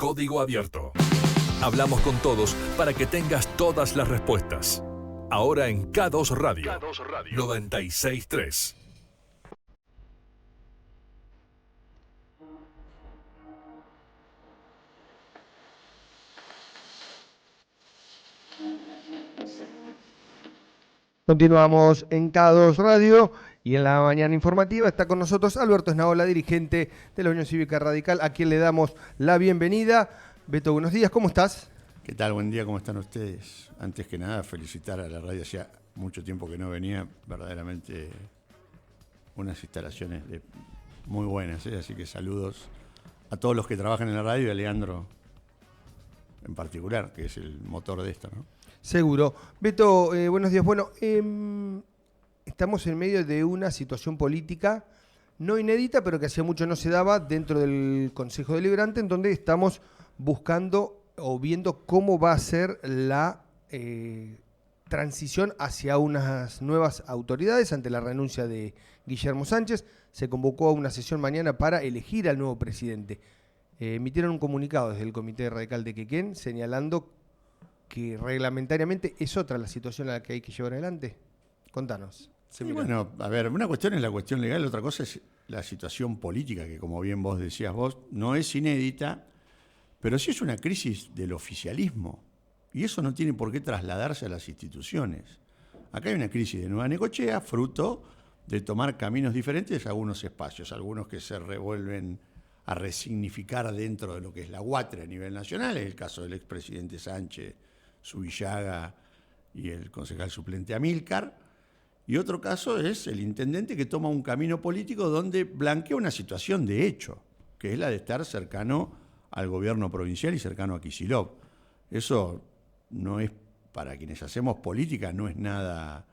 Código Abierto. Hablamos con todos para que tengas todas las respuestas. Ahora en K2 Radio, 96.3. Continuamos en K2 Radio y en la mañana informativa está con nosotros Alberto Esnaola, dirigente de la Unión Cívica Radical, a quien le damos la bienvenida. Beto, buenos días, ¿cómo estás? ¿Qué tal? Buen día, ¿cómo están ustedes? Antes que nada, felicitar a la radio, hacía mucho tiempo que no venía, verdaderamente unas instalaciones muy buenas, ¿eh? Así que saludos a todos los que trabajan en la radio y a Leandro en particular, que es el motor de esto, ¿no? Seguro. Beto, buenos días. Bueno, estamos en medio de una situación política no inédita, pero que hacía mucho no se daba dentro del Consejo Deliberante, en donde estamos buscando o viendo cómo va a ser la transición hacia unas nuevas autoridades ante la renuncia de Guillermo Sánchez. Se convocó a una sesión mañana para elegir al nuevo presidente. Emitieron un comunicado desde el Comité Radical de Quequén señalando que reglamentariamente es otra la situación a la que hay que llevar adelante. Contanos. Sí, bueno, a ver, una cuestión es la cuestión legal, otra cosa es la situación política, que como bien vos decías no es inédita, pero sí es una crisis del oficialismo. Y eso no tiene por qué trasladarse a las instituciones. Acá hay una crisis de Nueva Necochea, fruto de tomar caminos diferentes a algunos espacios, algunos que se revuelven a resignificar dentro de lo que es la UATRE a nivel nacional, es el caso del expresidente Sánchez, Subillaga y el concejal suplente Amílcar. Y otro caso es el intendente que toma un camino político donde blanquea una situación de hecho, que es la de estar cercano al gobierno provincial y cercano a Kicillof. Eso no es, para quienes hacemos política, no es nada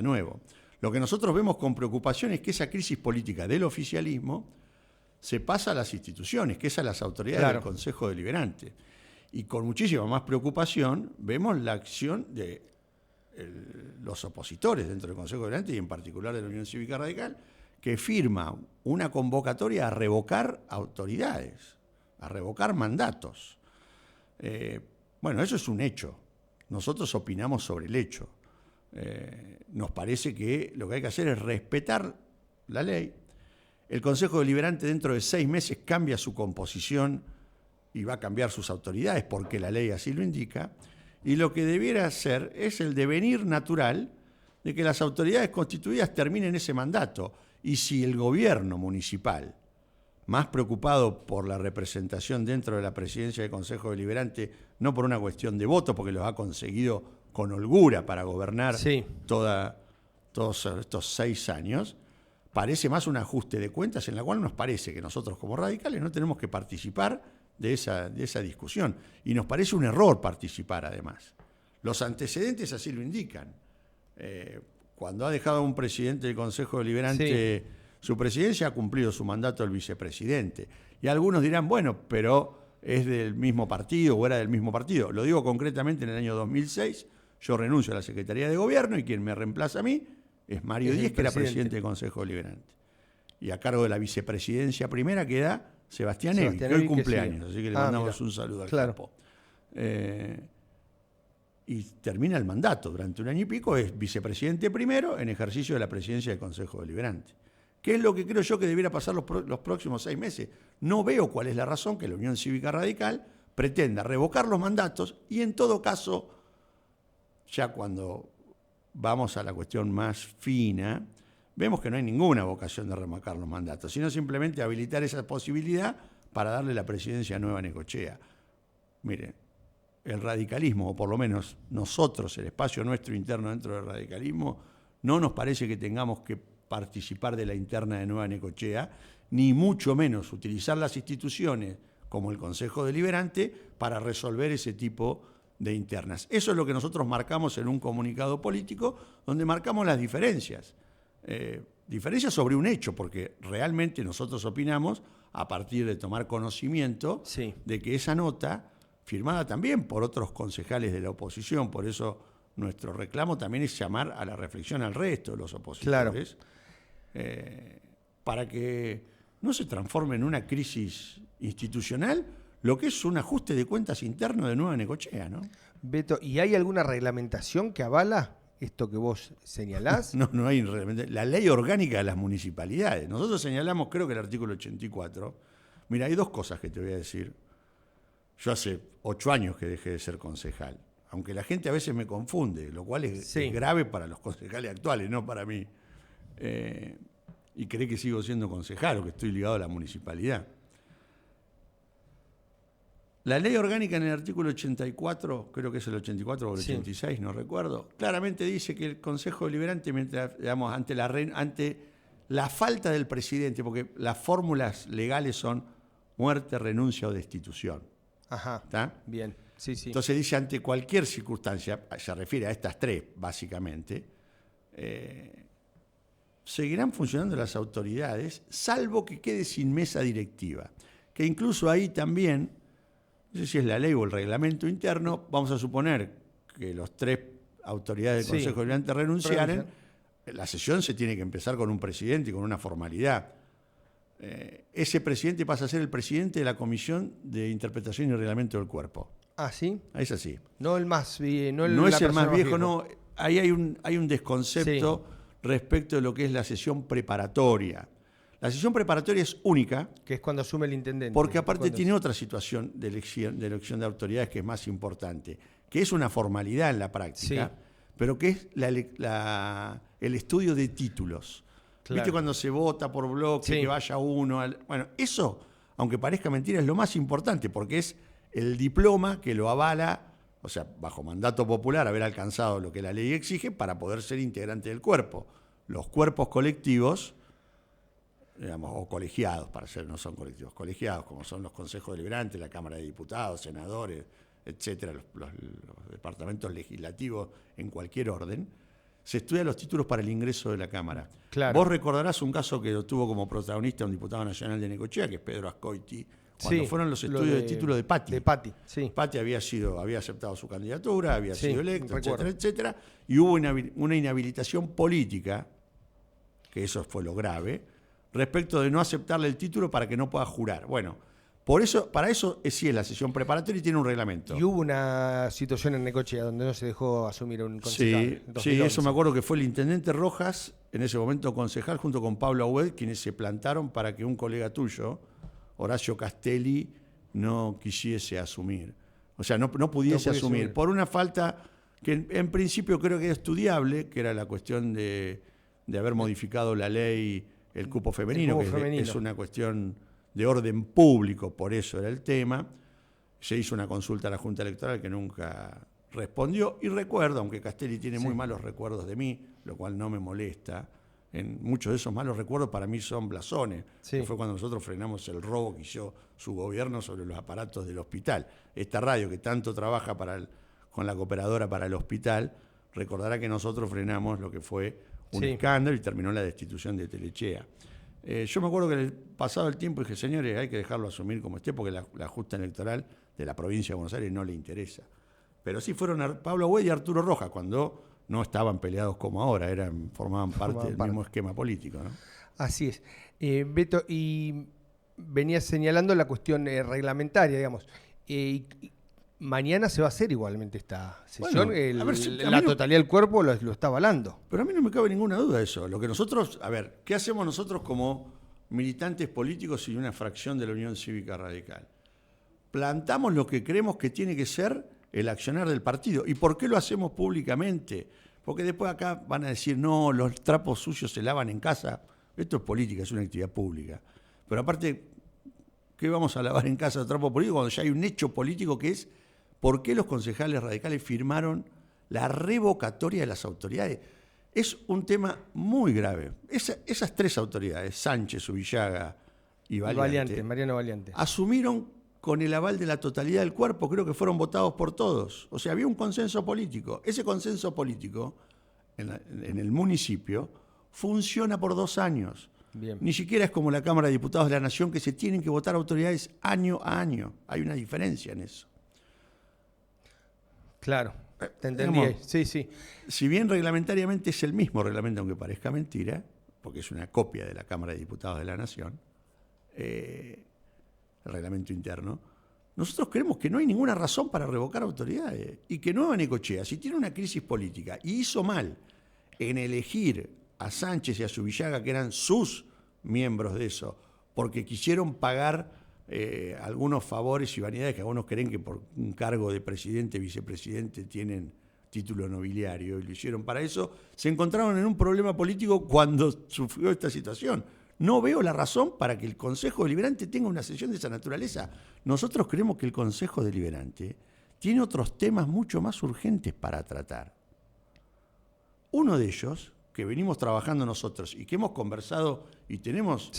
nuevo. Lo que nosotros vemos con preocupación es que esa crisis política del oficialismo se pasa a las instituciones, que es a las autoridades del Consejo Deliberante. Y con muchísima más preocupación vemos la acción de los opositores dentro del Consejo Deliberante y en particular de la Unión Cívica Radical, que firma una convocatoria a revocar autoridades, a revocar mandatos. Bueno, eso es un hecho. Nosotros opinamos sobre el hecho. Nos parece que lo que hay que hacer es respetar la ley. El Consejo Deliberante dentro de 6 meses cambia su composición y va a cambiar sus autoridades porque la ley así lo indica. Y lo que debiera hacer es el devenir natural de que las autoridades constituidas terminen ese mandato. Y si el gobierno municipal, más preocupado por la representación dentro de la presidencia del Consejo Deliberante, no por una cuestión de voto, porque los ha conseguido con holgura para gobernar todos estos 6 años, parece más un ajuste de cuentas en la cual nos parece que nosotros como radicales no tenemos que participar de esa discusión. Y nos parece un error participar además. Los antecedentes así lo indican. Cuando ha dejado un presidente del Consejo Deliberante su presidencia, ha cumplido su mandato el vicepresidente. Y algunos dirán, bueno, pero es del mismo partido o era del mismo partido. Lo digo concretamente, en el año 2006, yo renuncio a la Secretaría de Gobierno y quien me reemplaza a mí es Mario Díez, que era presidente del Consejo Deliberante. Y a cargo de la vicepresidencia primera queda Sebastián Evi, que hoy cumpleaños, así que le mandamos un saludo al capo. Y termina el mandato, durante 1 año y pico, es vicepresidente primero en ejercicio de la presidencia del Consejo Deliberante. ¿Qué es lo que creo yo que debiera pasar los próximos 6 meses? No veo cuál es la razón que la Unión Cívica Radical pretenda revocar los mandatos y en todo caso, ya cuando vamos a la cuestión más fina, vemos que no hay ninguna vocación de revocar los mandatos, sino simplemente habilitar esa posibilidad para darle la presidencia a Nueva Necochea. Mire, el radicalismo, o por lo menos nosotros, el espacio nuestro interno dentro del radicalismo, no nos parece que tengamos que participar de la interna de Nueva Necochea, ni mucho menos utilizar las instituciones como el Consejo Deliberante para resolver ese tipo de internas. Eso es lo que nosotros marcamos en un comunicado político, donde marcamos las diferencias. Diferencias sobre un hecho, porque realmente nosotros opinamos, a partir de tomar conocimiento de que esa nota, firmada también por otros concejales de la oposición, por eso nuestro reclamo también es llamar a la reflexión al resto de los opositores, para que no se transforme en una crisis institucional lo que es un ajuste de cuentas interno de Nueva Necochea, ¿no? Beto, ¿y hay alguna reglamentación que avala esto que vos señalás? No hay realmente. La ley orgánica de las municipalidades. Nosotros señalamos, creo que el artículo 84. Mira, hay dos cosas que te voy a decir. Yo hace 8 años que dejé de ser concejal, aunque la gente a veces me confunde, lo cual es grave para los concejales actuales, no para mí. Y cree que sigo siendo concejal o que estoy ligado a la municipalidad. La ley orgánica en el artículo 84, creo que es el 84 o el 86, no recuerdo, claramente dice que el Consejo Deliberante, mientras, digamos, ante la falta del presidente, porque las fórmulas legales son muerte, renuncia o destitución. Ajá, ¿Está? bien, sí. Entonces dice, ante cualquier circunstancia, se refiere a estas tres, básicamente, seguirán funcionando las autoridades, salvo que quede sin mesa directiva. Que incluso ahí también, no sé si es la ley o el reglamento interno, vamos a suponer que los 3 autoridades del Consejo Deliberante renunciaren, la sesión se tiene que empezar con un presidente y con una formalidad. Ese presidente pasa a ser el presidente de la Comisión de Interpretación y Reglamento del Cuerpo. ¿Ah, sí? Es así. No el más viejo. No es el más viejo, no. Ahí hay un desconcepto respecto de lo que es la sesión preparatoria. La sesión preparatoria es única. Que es cuando asume el intendente. Porque aparte tiene otra situación de elección de autoridades que es más importante, que es una formalidad en la práctica, pero que es el estudio de títulos. Claro. ¿Viste cuando se vota por bloque, que vaya uno? Bueno, eso, aunque parezca mentira, es lo más importante, porque es el diploma que lo avala, o sea, bajo mandato popular, haber alcanzado lo que la ley exige para poder ser integrante del cuerpo. Los cuerpos colectivos, digamos, o colegiados, para ser, no son colectivos, colegiados, como son los consejos deliberantes, la Cámara de Diputados, senadores, etcétera, los departamentos legislativos en cualquier orden, se estudian los títulos para el ingreso de la Cámara. Claro. Vos recordarás un caso que tuvo como protagonista un diputado nacional de Necochea, que es Pedro Ascoiti, cuando fueron los estudios de título de Patti. De Patti, sí. Patti había aceptado su candidatura, había sido electo, etcétera, y hubo una inhabilitación política, que eso fue lo grave, respecto de no aceptarle el título para que no pueda jurar. Bueno, para eso sí es la sesión preparatoria y tiene un reglamento. Y hubo una situación en Necochea donde no se dejó asumir un concejal. Sí, eso me acuerdo que fue el intendente Rojas, en ese momento concejal, junto con Pablo Agüed, quienes se plantaron para que un colega tuyo, Horacio Castelli, no quisiese asumir. O sea, no pudiese asumir. Por una falta que en principio creo que era estudiable, que era la cuestión de haber modificado la ley, el cupo femenino, es una cuestión de orden público, por eso era el tema. Se hizo una consulta a la Junta Electoral que nunca respondió. Y recuerdo, aunque Castelli tiene muy malos recuerdos de mí, lo cual no me molesta, en muchos de esos malos recuerdos para mí son blasones. Que fue cuando nosotros frenamos el robo que hizo su gobierno sobre los aparatos del hospital. Esta radio que tanto trabaja con la cooperadora para el hospital, recordará que nosotros frenamos lo que fue un escándalo y terminó la destitución de Telechea. Yo me acuerdo que pasado el tiempo dije, señores, hay que dejarlo asumir como esté, porque la justa electoral de la provincia de Buenos Aires no le interesa. Pero sí fueron a Pablo Agüed y Arturo Rojas, cuando no estaban peleados como ahora, formaban parte del mismo esquema político, ¿no? Así es. Beto, y venías señalando la cuestión reglamentaria, digamos. Mañana se va a hacer igualmente esta sesión. Bueno, la totalidad del cuerpo lo está avalando. Pero a mí no me cabe ninguna duda de eso. Lo que nosotros, ¿qué hacemos nosotros como militantes políticos y una fracción de la Unión Cívica Radical? Plantamos lo que creemos que tiene que ser el accionar del partido. ¿Y por qué lo hacemos públicamente? Porque después acá van a decir, no, los trapos sucios se lavan en casa. Esto es política, es una actividad pública. Pero aparte, ¿qué vamos a lavar en casa de trapo político cuando ya hay un hecho político que es por qué los concejales radicales firmaron la revocatoria de las autoridades? Es un tema muy grave. Esas 3 autoridades, Sánchez, Subillaga y Mariano Valiante, asumieron con el aval de la totalidad del cuerpo, creo que fueron votados por todos. O sea, había un consenso político. Ese consenso político en el municipio funciona por 2 años. Bien. Ni siquiera es como la Cámara de Diputados de la Nación, que se tienen que votar autoridades año a año. Hay una diferencia en eso. Claro, te entendí. Sí. Si bien reglamentariamente es el mismo reglamento, aunque parezca mentira, porque es una copia de la Cámara de Diputados de la Nación, el reglamento interno, nosotros creemos que no hay ninguna razón para revocar autoridades y que Nueva Necochea, si tiene una crisis política y hizo mal en elegir a Sánchez y a Zubillaga, que eran sus miembros de eso, porque quisieron pagar algunos favores y vanidades que algunos creen que por un cargo de presidente, vicepresidente tienen título nobiliario y lo hicieron para eso, se encontraron en un problema político cuando sufrió esta situación. No veo la razón para que el Consejo Deliberante tenga una sesión de esa naturaleza. Nosotros creemos que el Consejo Deliberante tiene otros temas mucho más urgentes para tratar. Uno de ellos, que venimos trabajando nosotros y que hemos conversado y tenemos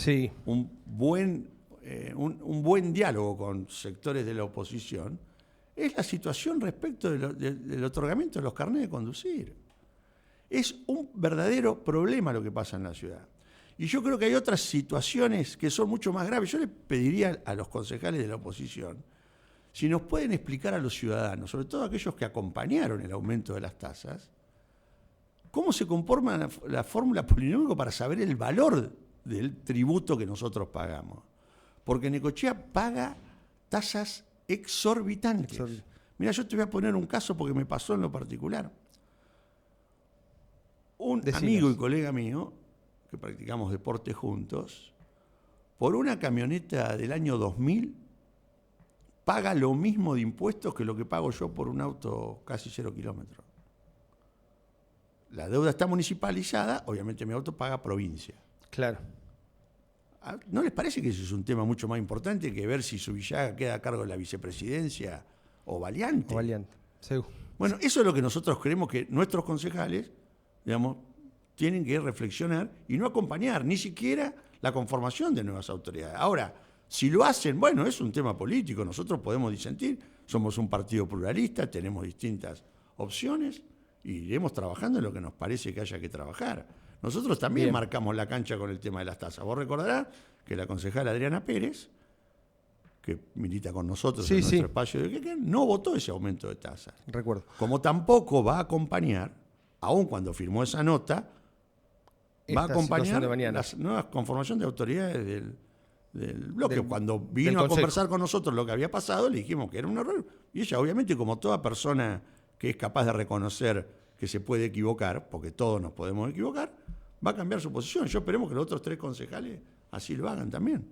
un buen diálogo con sectores de la oposición, es la situación respecto del otorgamiento de los carnets de conducir. Es un verdadero problema lo que pasa en la ciudad. Y yo creo que hay otras situaciones que son mucho más graves. Yo les pediría a los concejales de la oposición si nos pueden explicar a los ciudadanos, sobre todo aquellos que acompañaron el aumento de las tasas, cómo se conforma la fórmula polinómica para saber el valor del tributo que nosotros pagamos. Porque Necochea paga tasas exorbitantes. Mira, yo te voy a poner un caso porque me pasó en lo particular. Un amigo y colega mío, que practicamos deporte juntos, por una camioneta del año 2000, paga lo mismo de impuestos que lo que pago yo por un auto casi 0 kilómetros. La deuda está municipalizada, obviamente mi auto paga provincia. Claro. ¿No les parece que ese es un tema mucho más importante que ver si Zubillaga queda a cargo de la vicepresidencia o Valiante? Seguro. Bueno, eso es lo que nosotros creemos que nuestros concejales, digamos, tienen que reflexionar y no acompañar ni siquiera la conformación de nuevas autoridades. Ahora, si lo hacen, bueno, es un tema político, nosotros podemos disentir, somos un partido pluralista, tenemos distintas opciones y iremos trabajando en lo que nos parece que haya que trabajar. Nosotros también marcamos la cancha con el tema de las tasas. Vos recordarás que la concejala Adriana Pérez, que milita con nosotros en nuestro espacio de Quequén, no votó ese aumento de tasas. Recuerdo. Como tampoco va a acompañar, aun cuando firmó esa nota, va a acompañar la nueva conformación de autoridades del bloque. Cuando vino a conversar con nosotros lo que había pasado, le dijimos que era un error. Y ella, obviamente, como toda persona que es capaz de reconocer que se puede equivocar, porque todos nos podemos equivocar, va a cambiar su posición. Yo esperemos que los otros 3 concejales así lo hagan también.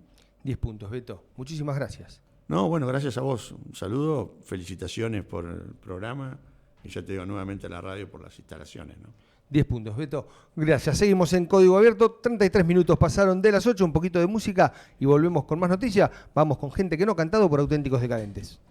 10 puntos, Beto. Muchísimas gracias. No, bueno, gracias a vos. Un saludo, felicitaciones por el programa y ya te digo nuevamente a la radio por las instalaciones, ¿no? 10 puntos, Beto. Gracias. Seguimos en Código Abierto. 33 minutos pasaron de las 8, un poquito de música y volvemos con más noticias. Vamos con Gente que no ha cantado por Auténticos Decadentes.